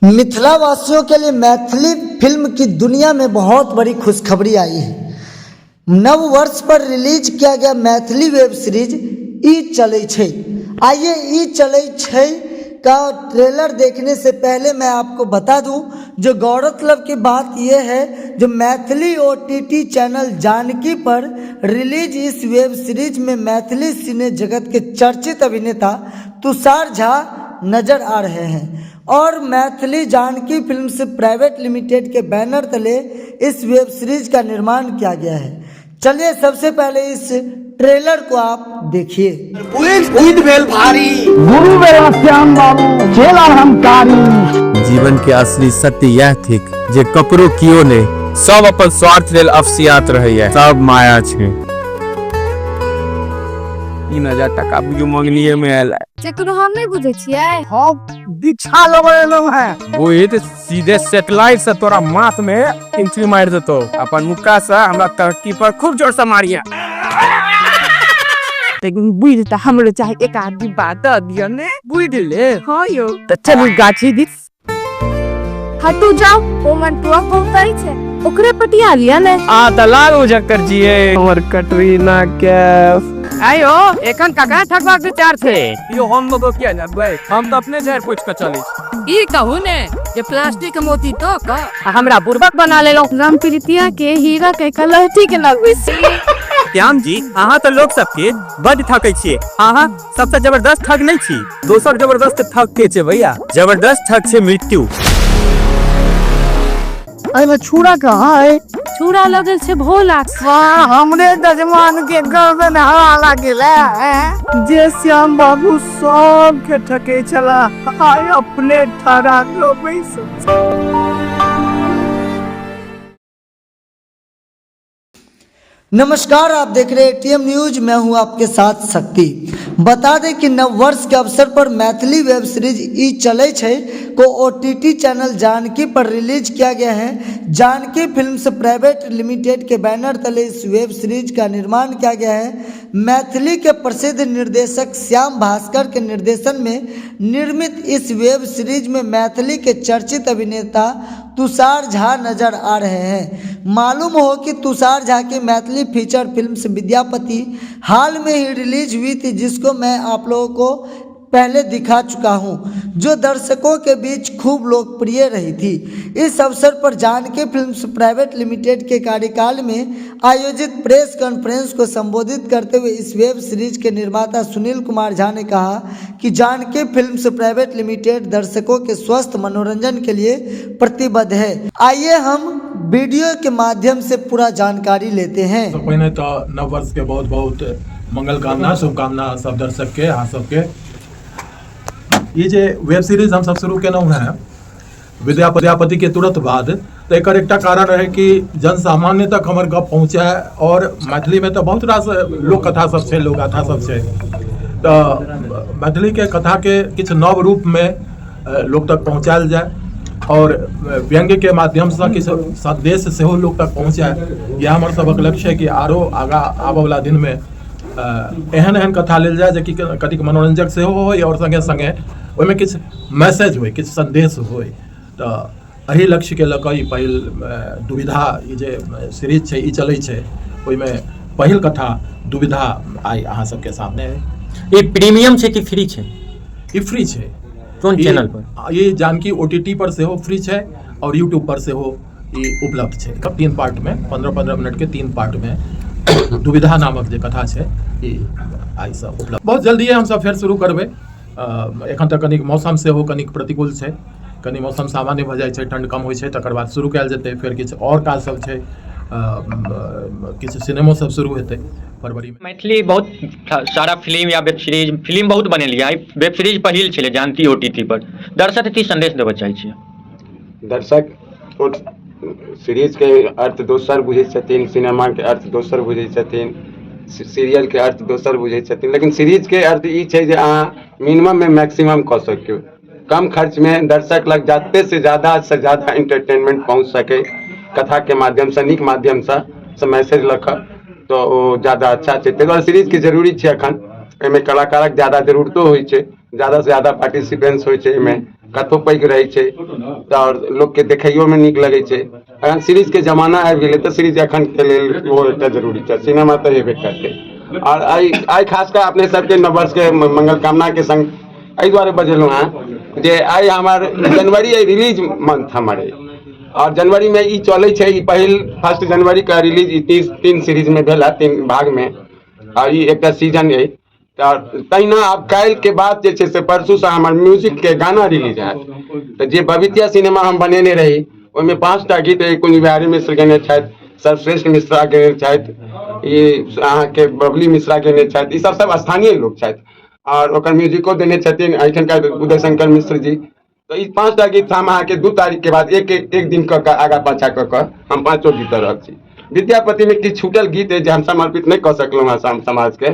मिथिला वासियों के लिए मैथिली फिल्म की दुनिया में बहुत बड़ी खुशखबरी आई है। नव वर्ष पर रिलीज किया गया मैथिली वेब सीरीज ई चलै छै। आइए ई चलै छै का ट्रेलर देखने से पहले मैं आपको बता दूं, जो गौरतलब की बात यह है, जो मैथिली OTT चैनल जानकी पर रिलीज इस वेब सीरीज में मैथिली सिने जगत के चर्चित अभिनेता तुषार झा नजर आ रहे हैं और Maithili Janaki films private limited के बैनर तले इस वेब सीरीज का निर्माण किया गया है। चलिए सबसे पहले इस ट्रेलर को आप देखिए। भारी गुरु मेरा श्याम बाबू चेला हमकारी। जीवन के असली सत्य यह थी जे ककरो कियो ने सब अपन स्वार्थ लेल अफसियात रहैया, सब माया छे। 3000 टका बुझू मंगलिए में आयल चकरो हम नहीं बुझे छियै। हम दीक्षा लगेलो है वो ये सीधे सैटेलाइट से तोरा माथ में एंट्री मार देतो। अपन मुक्का से हमरा तरक्की पर खूब जोर से मारिया। लेकिन बुझ त हमरो चाहे एक आदमी बात दियो ने बुझ ले। हां यो त चल गाछी दिस हटू जाओ। ओ मन टुआ पहुंचाई छे ओकरे पटिया लिया ने आ दलाल उजकर जिए हमर कटरीना कैफ। आयो एखन ककरा ठगवा के विचार छे? यो हम लोग किया ना भाई, हम तो अपने जहर पूछ के चली। ई कहू ने ये प्लास्टिक के मोती तो का हमरा बुर्बक बना लेलो। राम प्रीतिया के हीरा के कलहटी के लगवे छी। श्याम जी अहाँ तो लोग सबके बड़ ठकै छियै। अहाँ सबसे जबरदस्त ठग नहीं छी, दोसर जबरदस्त ठग के छे भैया। जबरदस्त ठग छे मृत्यु। अरे छुरा कहाँ है? छुरा लगल छे भोला। वाह हमरे जजमान के गर्दन हवा लागेला है। जे श्याम बाबू सब के ठके चला आय अपने ठरा लो बैस। नमस्कार, आप देख रहे हैं ATM न्यूज। मैं हूं आपके साथ शक्ति। बता दें कि नव वर्ष के अवसर पर मैथिली वेब सीरीज ई चलै छै को OTT चैनल जानकी पर रिलीज किया गया है। जानकी फिल्म्स प्राइवेट लिमिटेड के बैनर तले इस वेब सीरीज का निर्माण किया गया है। मैथिली के प्रसिद्ध निर्देशक श्याम भास्कर के निर्देशन में निर्मित इस वेब सीरीज में मैथिली के चर्चित अभिनेता तुषार झा नजर आ रहे हैं। मालूम हो कि तुषार झा की मैथिली फीचर फिल्म विद्यापति हाल में ही रिलीज हुई थी, जिसको मैं आप लोगों को पहले दिखा चुका हूं, जो दर्शकों के बीच खूब लोकप्रिय रही थी। इस अवसर पर जानकी फिल्म्स प्राइवेट लिमिटेड के कार्यकाल में आयोजित प्रेस कॉन्फ्रेंस को संबोधित करते हुए इस वेब सीरीज के निर्माता सुनील कुमार झा ने कहा कि जानकी फिल्म्स प्राइवेट लिमिटेड दर्शकों के स्वस्थ मनोरंजन के लिए प्रतिबद्ध है। आइए हम वीडियो के माध्यम से पूरा जानकारी लेते हैं। तो पहले तो नव वर्ष के बहुत बहुत मंगल कामना, शुभकामना सब दर्शक के, हाँ सबके। ये जे वेब सीरीज हम सब शुरू केलहुँ हैं विद्यापति के तुरंत बाद, तो एक कारण रहे कि जन सामान्य तक हमर गप पहुँचे। और मैथिली में तो बहुत रास लोक कथा सब है, लोक गाथा सब है। तो मैथिली के कथा के किछु नव रूप में लोक तक पहुँचायल जाए और व्यंग्य के माध्यम से किछु संदेश सेहो लोक तक पहुँचाए। यह हमार सबक लक्ष्य है कि आरो आगा आबऽ वाला दिन में एहन एहन कथा लेल जाए जे कि कतिक मनोरंजक सेहो होय और संगे संगे ओहिमे किछु मैसेज होय, किछु संदेश होय। तो एही लक्ष्य के लऽ कऽ ई पहिल दुविधा ई जे सीरीज छै ई चलै छै, ओहिमे पहिल कथा दुविधा आइ अहाँ सबके सामने है। ये प्रीमियम छै कि फ्री छै? ई फ्री छै। कोन चैनल पर? ये जानकी OTT पर सेहो फ्री छै और यूट्यूब पर सेहो ई उपलब्ध छै। 3 पार्ट में 15-15 मिनट के 3 पार्ट में दुविधा नामक जे कथा छै ई आई सब उपलब्ध। बहुत जल्दी हम सब फेर शुरू करबै। एखन तक कनिक मौसम सेहो कनिक प्रतिकूल छै, कनि मौसम सामान्य भऽ जाइ छै, ठंड कम होइ छै, तकर बाद शुरू कयल जेतै। फेर किछु और काज सब छै, किछु सिनेमो सब शुरू हेतै फरवरी में। मैथिली बहुत सारा फिल्म या वेब सीरीज फिल्म बहुत बनेलियै। वेब सीरीज पहिल छलै जानकी OTT पर। दर्शक की संदेश देबऽ चाहै छियै? दर्शक सीरीज के अर्थ दोसर बुझै छथिन, सिनेमा के अर्थ दोसर बुझै छथिन, सीरियल के अर्थ दोसर बुझै छथिन। लेकिन सीरीज के अर्थ ई छै जे अहाँ मिनिमम में मैक्सिमम कऽ सकियो, कम खर्च में दर्शक लग जाते से ज्यादा इंटरटेनमेंट पहुँच सके कथा के माध्यम से, नीक माध्यम से मैसेज लऽ कऽ, तो वो ज़्यादा अच्छा छै। ताहि दुआरे सीरीज के जरूरी छै। एखन एहिमे कलाकारक ज़्यादा जरूरतो होइ छै, ज़्यादा से ज़्यादा पार्टिसिपेंट्स होइ छै एहिमे, कथो पैघ रहै छै और लोग के देखैयो में नीक लगे छै। अखन सीरीज के जमाना आबि गेलै तऽ सीरीज अखन के लेल ओ एकटा जरूरी छै, सिनेमा तऽ हेबे करतै। और आई खासकर अपने सबके नववर्ष के मंगल कामना के संग एहि दुआरे बजेलहुँ हैं जे आई हमार जनवरी रिलीज मंथ हमर है और जनवरी में ई चलै छै, ई पहिल 1 जनवरी का रिलीज तीन सीरीज में भेला, 3 भाग में और ई एकटा सीजन है। तहिना आब काल्हि के बाद जे छै से परसू से हमर म्यूजिक के गाना रिलीज हैत। तऽ जे बबितिया सिनेमा हम बनेने रही ओहिमे 5टा गीत कुंज बिहारी मिश्र गेने छथि, सर्वश्रेष्ठ मिश्रा गेने छथि, ई अहाँके बबली मिश्रा गेने छथि, ई सब स्थानीय लोग छथि और ओकर म्यूजिको देने छथिन एहिठनका उदय शंकर मिश्र जी। तो ई 5टा गीत हम अहाँके 2 तारीख के बाद एक दिन कऽ आगा पाछा कऽ हम 5 गीत रहल छी। विद्यापति में किछु छूटल गीत है जे हम समर्पित नहीं कऽ सकलहुँ हैं समाज के,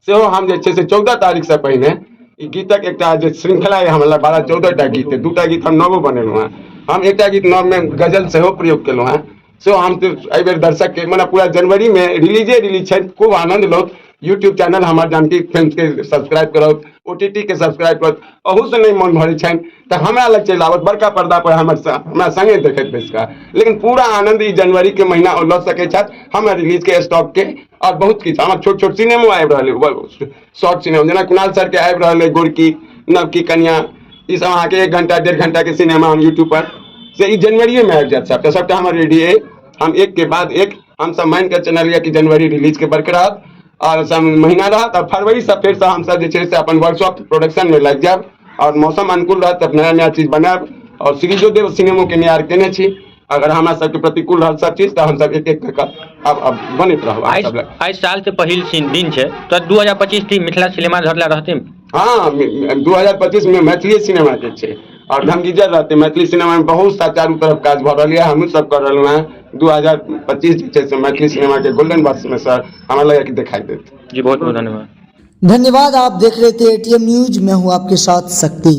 सेहो हम जे छै से 14 तारीख से पहिने ई गीतक एकटा जे श्रृंखला है हमरा 14टा गीत है, 2टा गीत हम नवो बनेलहुँ हैं। हम एकटा गीत नव में गजल सेहो प्रयोग केलहुँ हैं, सेहो हम एहि बेर दर्शक के मने पूरा जनवरी में रिलीज छै, खूब आनंद लो। यूट्यूब चैनल हमार जानकी फिल्म के सब्सक्राइब करो, OTT के सब्सक्राइब करो, अहू से नहीं मन भरे छनि तऽ हमरा लग चलि आबत बड़का पर्दा पर हमरा संगे देखैत बैस कऽ। लेकिन पूरा आनंद ई जनवरी के महीना ओ लऽ सकै छथि हमर रिलीज के स्टॉक के और बहुत किछु हमर छोट छोट सिनेमो आबि रहल, शॉर्ट सिनेमा जेना कुणाल सर के आबि रहल है गोरकी, नवकी कन्या, ई सब अहाँके 1 घंटा 1.5 घंटा के सिनेमा हम यूट्यूब पर से ई जनवरी में आबि जायत। सबटा हमर रेडी है, हम एक के बाद एक हम सब मान के चलिए कि जनवरी रिलीज के बरकरार और सब महीना रहत और फरवरी से फिर से हम सब जे छै से अपन वर्कशॉप प्रोडक्शन में लग जाब और मौसम अनुकूल रहत तब नया नया चीज बनाब और सीरीजो देव सिनेमो के नियार केने छी। अगर हमरा सबके प्रतिकूल रहल सब चीज तऽ हम सब एक एक कऽ अब बनैत रहब। आइ साल से पहिल दिन छै तऽ 2025 की मिथिला सिनेमा धरला रहते। हाँ 2025 में मैथिली सिनेमा के छै और धमगीजर रहते। मैथिली सिनेमा में बहुत सा चारू तरफ काज भऽ रहल है, हमहूँ सब कर रहलहुँ हैं। 2025 जे छै से मैथिली सिनेमा के गोल्डन वर्ष में सर हमरा लगे कि दिखाई देत। जी बहुत बहुत धन्यवाद। धन्यवाद। आप देख रहे थे ATM न्यूज, मैं हूँ आपके साथ शक्ति।